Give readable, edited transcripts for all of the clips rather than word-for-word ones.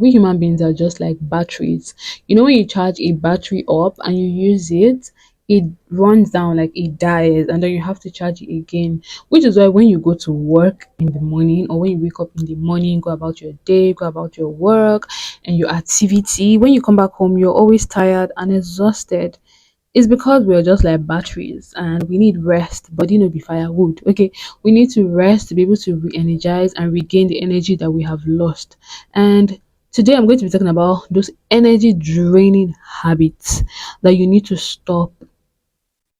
We human beings are just like batteries. You know, when you charge a battery up and you use it, it runs down, like it dies, and then you have to charge it again. Which is why when you go to work in the morning, or when you wake up in the morning, go about your day, go about your work and your activity, when you come back home, you're always tired and exhausted. It's because we're just like batteries and we need rest. Body no be firewood. Okay, we need to rest to be able to re-energize and regain the energy that we have lost. And today I'm going to be talking about those energy draining habits that you need to stop.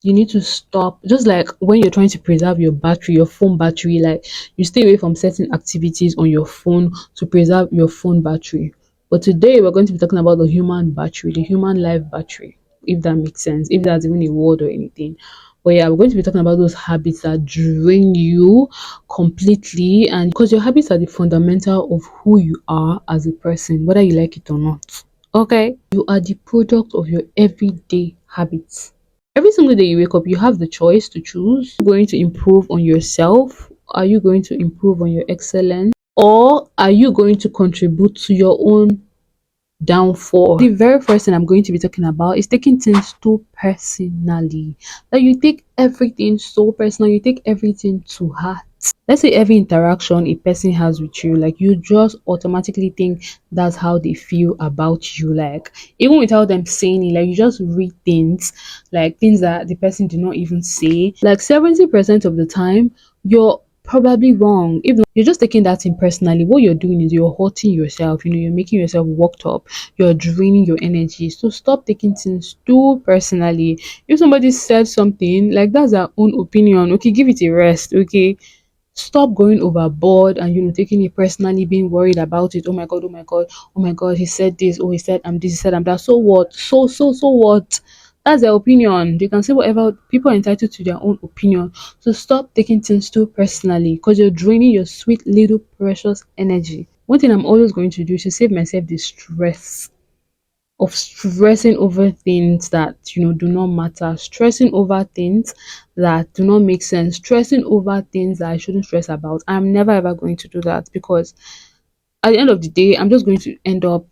You need to stop. Just like when you're trying to preserve your battery, your phone battery, like you stay away from certain activities on your phone to preserve your phone battery. But today we're going to be talking about the human battery, the human life battery, if that makes sense, if that's even a word or anything. But yeah, we're going to be talking about those habits that drain you completely, and because your habits are the fundamental of who you are as a person, whether you like it or not. Okay, you are the product of your everyday habits. Every single day you wake up, you have the choice to choose. Are you going to improve on yourself? Are you going to improve on your excellence? Or are you going to contribute to your own downfall? The very first thing I'm going to be talking about is taking things too personally. That you take everything so personal, you take everything to heart. Let's say every interaction a person has with you, like you just automatically think that's how they feel about you, like even without them saying it, like you just read things, like things that the person did not even say. Like 70% of the time you're probably wrong. If not, you're just taking that thing personally. What you're doing is you're hurting yourself, you're making yourself worked up, you're draining your energy. So stop taking things too personally. If somebody said something, like that's their own opinion, okay, give it a rest. Okay, stop going overboard and taking it personally, being worried about it. Oh my god, oh my god, oh my god, he said this, oh he said I'm this, he said I'm that. So what? So what? That's their opinion. They can say whatever. People are entitled to their own opinion. So stop taking things too personally, because you're draining your sweet little precious energy. One thing I'm always going to do is to save myself the stress of stressing over things that do not matter, stressing over things that do not make sense, stressing over things that I shouldn't stress about. I'm never ever going to do that, because at the end of the day, I'm just going to end up,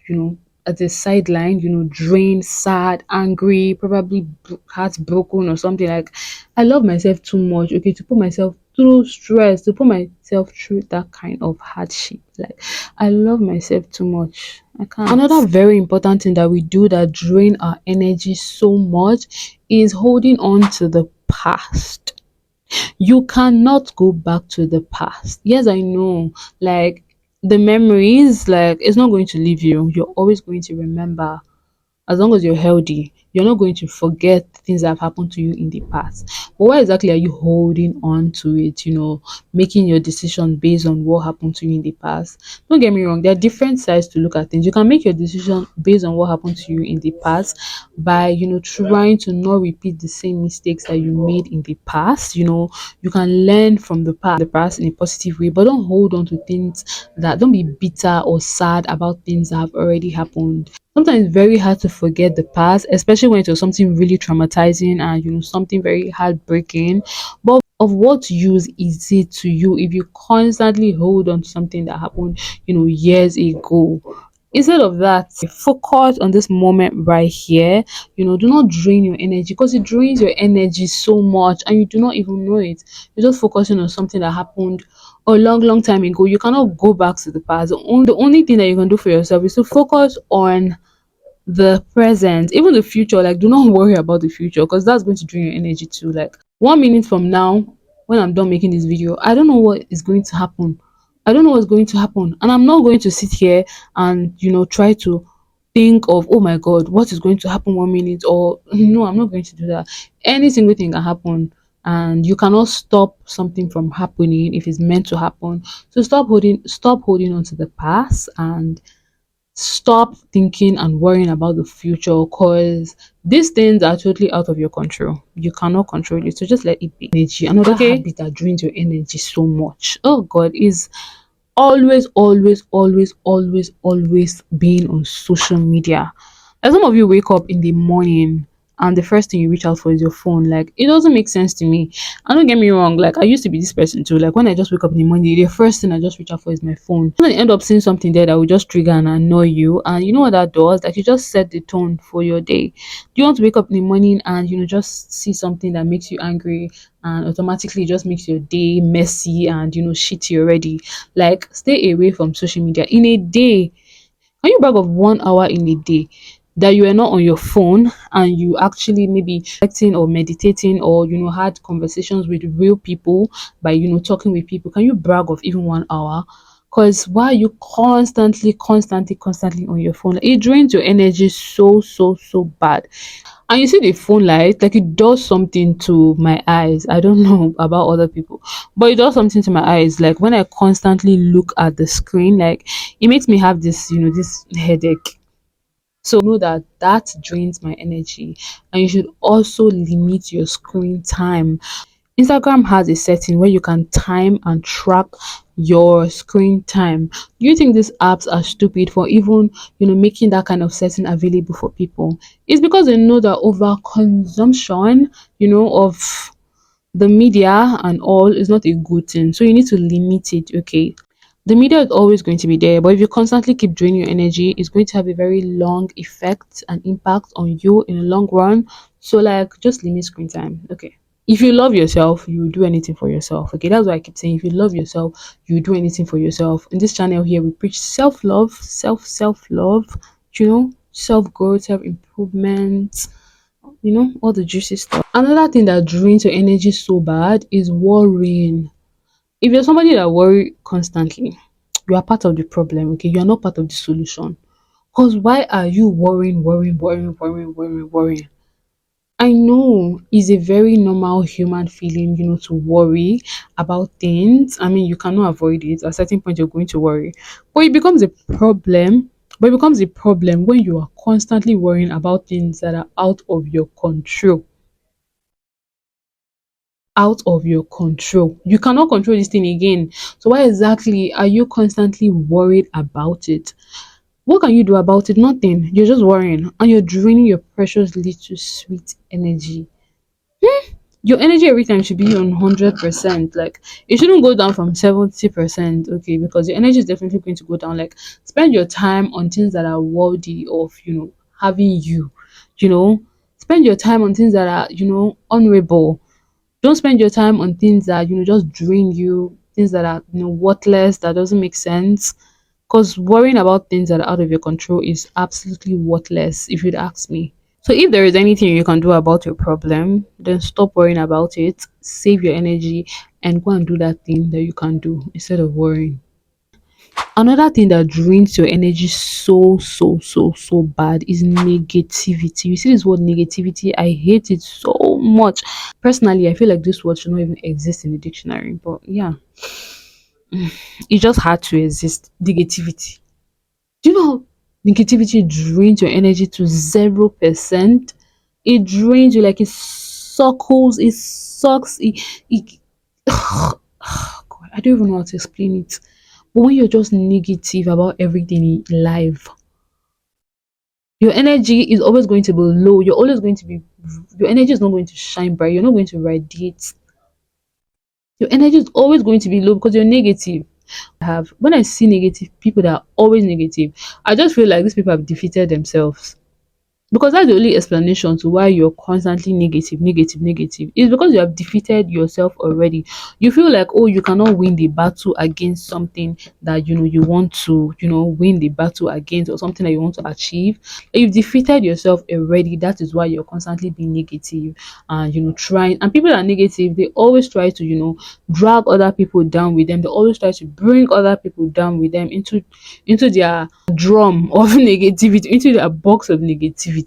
at the sideline, drained, sad, angry, probably heartbroken or something. Like, I love myself too much, okay, to put myself through stress, to put myself through that kind of hardship. Like, I love myself too much. I can't. Another very important thing that we do that drain our energy so much is holding on to the past. You cannot go back to the past. Yes, I know. Like, the memories, like, it's not going to leave you. You're always going to remember. As long as you're healthy, you're not going to forget things that have happened to you in the past. But why exactly are you holding on to it, making your decision based on what happened to you in the past? Don't get me wrong, there are different sides to look at things. You can make your decision based on what happened to you in the past by, trying to not repeat the same mistakes that you made in the past. You can learn from the past in a positive way, but don't hold on to things that, don't be bitter or sad about things that have already happened. Sometimes it's very hard to forget the past, especially when it was something really traumatizing and something very heartbreaking. But of what use is it to you if you constantly hold on to something that happened, years ago? Instead of that, focus on this moment right here. Do not drain your energy, because it drains your energy so much and you do not even know it. You're just focusing on something that happened a long, long time ago. You cannot go back to the past. The only thing that you can do for yourself is to focus on the present, even the future. Like, do not worry about the future, because that's going to drain your energy too. Like, 1 minute from now, when I'm done making this video, I don't know what is going to happen. I don't know what's going to happen, and I'm not going to sit here and try to think of, oh my god, what is going to happen 1 minute, or no, I'm not going to do that. Any single thing can happen, and you cannot stop something from happening if it's meant to happen. So stop holding on to the past, and stop thinking and worrying about the future, because these things are totally out of your control. You cannot control it. So just let it be. Energy. Another habit that drains your energy so much, oh god, is always, always, always, always, always being on social media. Like, some of you wake up in the morning and the first thing you reach out for is your phone. Like, it doesn't make sense to me. And don't get me wrong, like I used to be this person too. Like when I just wake up in the morning, the first thing I just reach out for is my phone. And I end up seeing something there that will just trigger and annoy you. And you know what that does? Like, you just set the tone for your day. Do you want to wake up in the morning and just see something that makes you angry and automatically just makes your day messy and shitty already? Like, stay away from social media in a day. Can you brag of 1 hour in a day that you are not on your phone and you actually maybe reflecting or meditating or had conversations with real people by talking with people? Can you brag of even 1 hour? Because why are you constantly on your phone? It drains your energy so bad. And you see the phone light, like it does something to my eyes. I don't know about other people, but it does something to my eyes. Like when I constantly look at the screen, like it makes me have this headache. So know that that drains my energy, and you should also limit your screen time. Instagram has a setting where you can time and track your screen time. Do you think these apps are stupid for even, making that kind of setting available for people? It's because they know that over consumption, of the media and all is not a good thing. So you need to limit it, okay? The media is always going to be there, but if you constantly keep draining your energy, it's going to have a very long effect and impact on you in the long run. So like just limit screen time. Okay. If you love yourself, you will do anything for yourself. Okay, that's why I keep saying if you love yourself, you will do anything for yourself. In this channel here, we preach self-love, self-love, self-growth, self-improvement, all the juicy stuff. Another thing that drains your energy so bad is worrying. If you're somebody that worry constantly, you are part of the problem, okay? You are not part of the solution. Because why are you worrying? I know it's a very normal human feeling, to worry about things. I mean, you cannot avoid it. At a certain point, you're going to worry. But it becomes a problem. But it becomes a problem when you are constantly worrying about things that are out of your control. Out of your control. You cannot control this thing again. So why exactly are you constantly worried about it? What can you do about it? Nothing. You're just worrying and you're draining your precious little sweet energy. Your energy every time should be on 100%. Like it shouldn't go down from 70%, okay? Because your energy is definitely going to go down. Like spend your time on things that are worthy of having you. You know, spend your time on things that are honorable. Don't spend your time on things that just drain you, things that are worthless, that doesn't make sense. Because worrying about things that are out of your control is absolutely worthless, if you'd ask me. So if there is anything you can do about your problem, then stop worrying about it, save your energy, and go and do that thing that you can do instead of worrying. Another thing that drains your energy so bad is negativity. You see this word negativity, I hate it so much. Personally, I feel like this word should not even exist in the dictionary, but yeah, it just had to exist. Negativity. Do you know how negativity drains your energy to 0%? It drains you like it suckles, it sucks, it God, I don't even know how to explain it. But when you're just negative about everything in life, your energy is always going to be low. You're always going to be, your energy is not going to shine bright. You're not going to radiate. Your energy is always going to be low because you're negative. Have when I see negative people that are always negative, I just feel like these people have defeated themselves. Because that's the only explanation to why you're constantly negative. It's because you have defeated yourself already. You feel like, oh, you cannot win the battle against something that you want to, win the battle against, or something that you want to achieve. You've defeated yourself already. That is why you're constantly being negative and trying. And people that are negative, they always try to, drag other people down with them. They always try to bring other people down with them into their drum of negativity, into their box of negativity.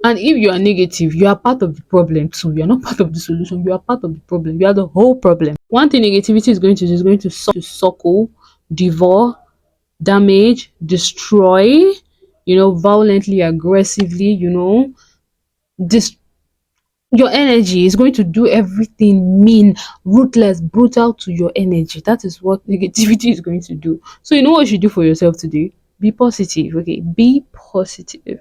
And if you are negative, you are part of the problem too. You are not part of the solution. You are part of the problem. You are the whole problem. One thing negativity is going to do is going to suckle, devour, damage, destroy, violently, aggressively, this your energy is going to do everything mean, ruthless, brutal to your energy. That is what negativity is going to do. So you know what you should do for yourself today? Be positive, okay? Be positive.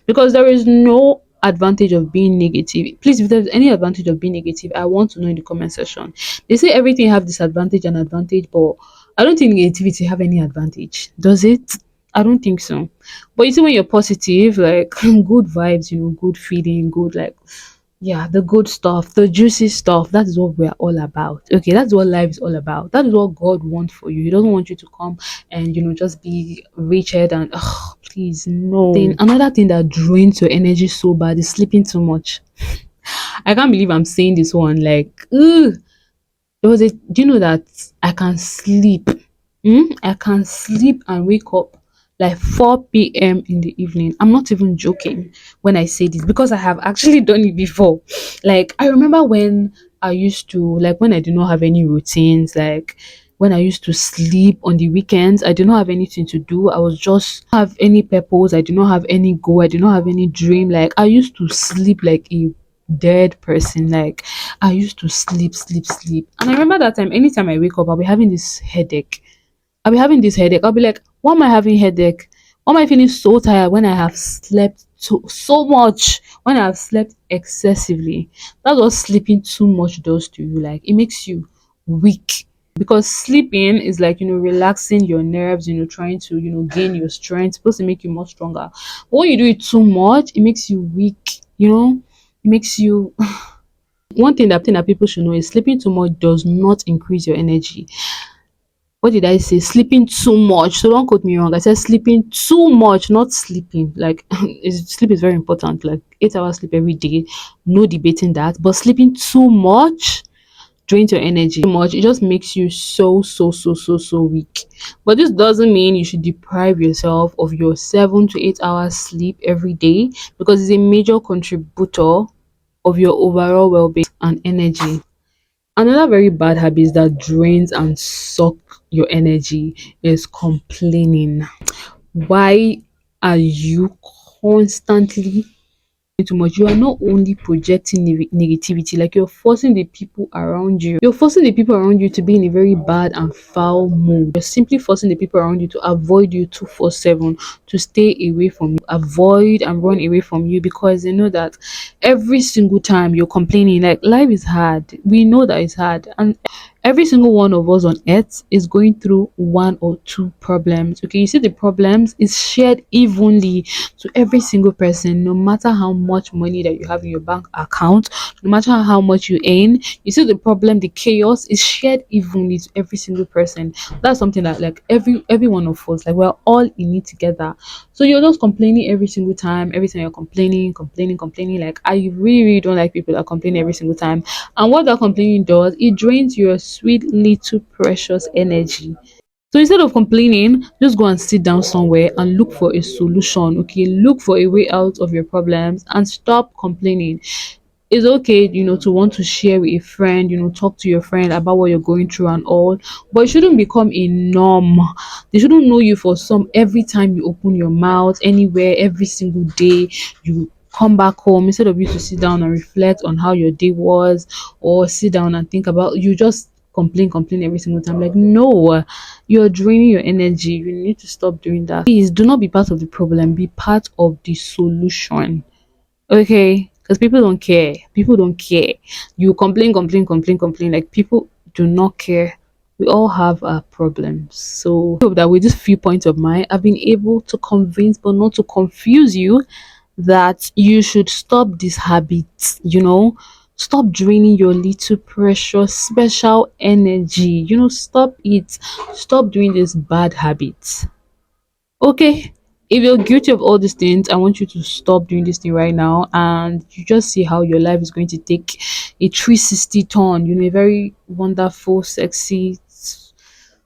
Because there is no advantage of being negative? Please, if there's any advantage of being negative, I want to know in the comment section. They say everything have disadvantage and advantage, but I don't think negativity have any advantage. Does it? I don't think so. But you see, when you're positive, like good vibes, good feeling, good, like, yeah, the good stuff, the juicy stuff, that is what we're all about. Okay, that's what life is all about. That is what God wants for you. He doesn't want you to come and just be wretched and please no. Then another thing that drains your energy so bad is sleeping too much. I can't believe I'm saying this one. Like, ugh. Do you know that I can sleep? I can sleep and wake up like 4 p.m. in the evening. I'm not even joking when I say this because I have actually done it before. Like, I remember when I used to, like, when I did not have any routines, like, when I used to sleep on the weekends, I did not have anything to do. I was just have any purpose. I did not have any goal. I did not have any dream. Like, I used to sleep like a dead person. Like, I used to sleep, sleep, sleep. And I remember that time, anytime I wake up, I'll be having this headache. I'll be having this headache. I'll be like, why am I having headache? Why am I feeling so tired when I have slept so much? When I have slept excessively? That's what sleeping too much does to you. Like, it makes you weak. Because sleeping is like, relaxing your nerves, trying to, gain your strength, supposed to make you more stronger. But when you do it too much, it makes you weak, it makes you one thing that people should know is sleeping too much does not increase your energy. What did I say? Sleeping too much. So don't quote me wrong. I said sleeping too much, not sleeping. Like sleep is very important. Like 8 hours sleep every day. No debating that. But sleeping too much drains your energy too much. It just makes you so weak. But this doesn't mean you should deprive yourself of your 7 to 8 hours sleep every day because it's a major contributor of your overall well-being and energy. Another very bad habit that drains and suck your energy is complaining. Why are you constantly too much? You are not only projecting negativity, like you're forcing the people around you to be in a very bad and foul mood. You're simply forcing the people around you to avoid you 247, to stay away from you, avoid and run away from you because they know that every single time you're complaining, like life is hard. We know that it's hard, and every single one of us on earth is going through one or two problems. Okay, you see, the problems is shared evenly to every single person, no matter how much money that you have in your bank account, no matter how much you earn. You see, the problem, the chaos is shared evenly to every single person. That's something that, like, every one of us, like, we're all in it together. So you're just complaining every single time. Every time you're complaining. Like, I really don't like people that complain every single time. And what that complaining does, it drains your sweet little precious energy. So instead of complaining, just go and sit down somewhere and look for a solution. Okay, look for a way out of your problems and stop complaining. It's okay, to want to share with a friend, talk to your friend about what you're going through and all, but it shouldn't become a norm. They shouldn't know you for some every time you open your mouth, anywhere, every single day. You come back home, instead of you to sit down and reflect on how your day was, or sit down and think about, you just complain every single time. Like, no, you're draining your energy. You need to stop doing that. Please do not be part of the problem, be part of the solution. Okay, because people don't care. You complain, like, people do not care. We all have our problems. So I hope that with these few points of mine, I've been able to convince but not to confuse you that you should stop this habit. Stop draining your little precious special energy. Stop it. Stop doing this bad habits. Okay, if you're guilty of all these things, I want you to stop doing this thing right now, and you just see how your life is going to take a 360 turn, a very wonderful, sexy,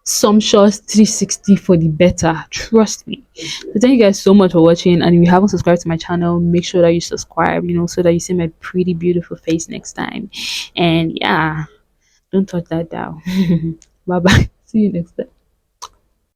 sumptuous 360 for the better. Trust me. So thank you guys so much for watching, and if you haven't subscribed to my channel, make sure that you subscribe, so that you see my pretty beautiful face next time. And yeah, don't touch that down. Bye bye. See you next time.